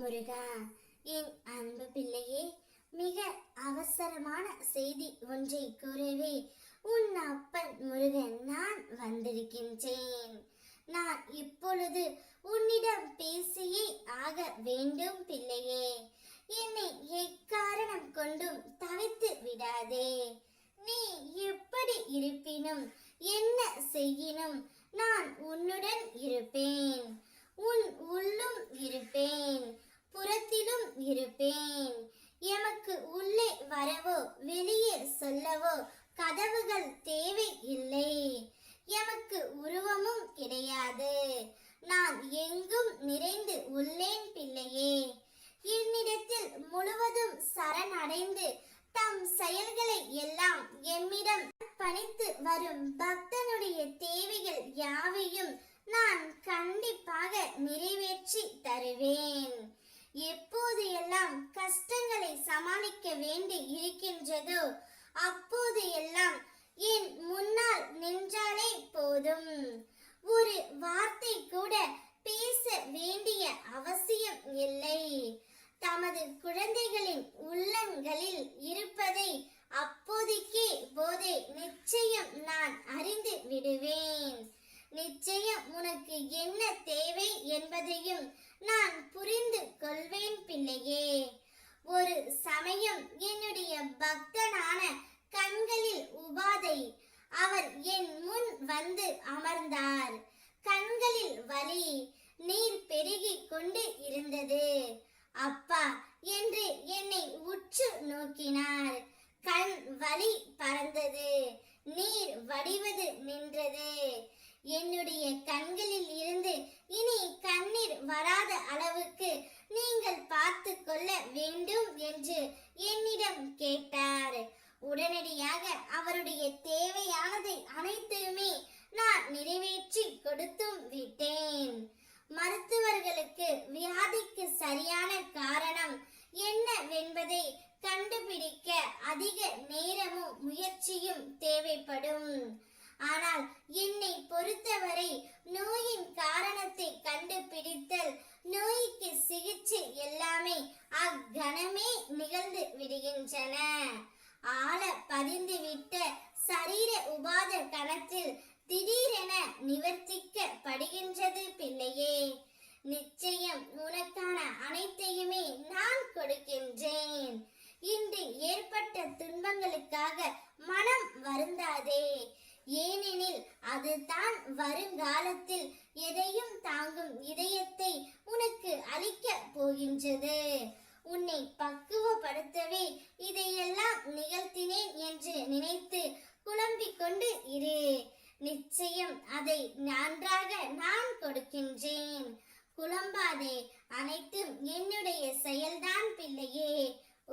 முருகா, என் அன்பு பிள்ளையே, மிக அவசரமான செய்தி ஒன்றை கூறவே உன் அப்பன் முருகன் நான் வந்திருக்கின்றேன். நான் இப்பொழுது உன்னிடம் பேசியே ஆக வேண்டும் பிள்ளையே. என்னை எக்காரணம் கொண்டும் தவித்து விடாதே. நீ எப்படி இருப்பினும் என்ன செய்யினும் நான் உன்னுடன் இருப்பேன். உன் உள்ளும் இருப்பேன், புறத்திலும் இருப்பேன். எமக்கு உள்ளே வரவோ வெளியே சொல்லவோ கதவுகள் தேவை இல்லை. எமக்கு உருவமும் கிடையாது. நான் எங்கும் நிறைந்து உள்ளேன் பிள்ளையே. என்னிடத்தில் முழுவதும் சரணடைந்து தம் செயல்களை எல்லாம் எம்மிடம் பணித்து வரும் பக்தனுடைய தேவைகள் யாவையும் நான் கண்டிப்பாக நிறைவேற்றி தருவேன். எப்போது எல்லாம் கஷ்டங்களை சமாளிக்க வேண்டி இருக்கின்றதோ அப்போது எல்லாம் என் முன்னால் நின்றாலே போதும். ஒரு வார்த்தை கூட பேச வேண்டிய அவசியம் இல்லை. தமது குழந்தைகளின் உள்ளங்களில் இருப்பதை அப்போதைக்கே போதே நிச்சயம் நான் அறிந்து விடுவேன். நிச்சயம் உனக்கு என்ன தேவை என்பதையும் நான் புரிந்து கொள்வேன் பிள்ளையே. ஒரு சமயம் என்னுடைய பக்தனான கண்களில் உபாதை அவர் என் முன் வந்து அமர்ந்தார். கண்களில் வலி, நீர் பெருகி கொண்டு இருந்தது. அப்பா என்று என்னை உற்று நோக்கினார். கண் வலி பறந்தது, நீர் வடிவது நின்றது. என்னுடைய கண்களில் இருந்து இனி கண்ணீர் வராத அளவுக்கு நீங்கள் பார்த்து கொள்ள வேண்டும் என்று என்னிடம் கேட்டார். உடனடியாக அவருடைய தேவையானதை அனைத்துமே நான் நிறைவேற்றி கொடுத்தும் விட்டேன். மருத்துவர்களுக்கு வியாதிக்கு சரியான காரணம் என்னவென்பதை கண்டுபிடிக்க அதிக நேரமும் முயற்சியும் தேவைப்படும். ஆனால் என்னை பொறுத்தவரை நோயின் காரணத்தை கண்டுபிடித்தல், நோய்க்கு சிகிச்சை எல்லாமே அக்கணமே நிகழ்ந்து விடுகின்றன. ஆழ பதிந்துவிட்ட சரீர உபாத கணத்தில் திடீரென நிவர்த்திக்கப்படுகின்றது பிள்ளையே. நிச்சயம் உனக்கான அனைத்தையுமே நான் கொடுக்கின்றேன். இன்று ஏற்பட்ட துன்பங்களுக்காக மனம் வருந்தாதே. ஏனெனில் அதுதான் வருங்காலத்தில் எதையும் தாங்கும் இதயத்தை உனக்கு அளிக்க போகின்றது. உன்னை பக்குவப்படுத்தவே இதையெல்லாம் நிகழ்த்தினேன் என்று நினைத்து குழம்பிக் கொண்டு இரு. நிச்சயம் அதை நன்றாக நான் கொடுக்கின்றேன். குழம்பாதே, அனைத்தும் என்னுடைய செயல்தான் பிள்ளையே.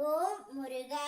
ஓம் முருகா.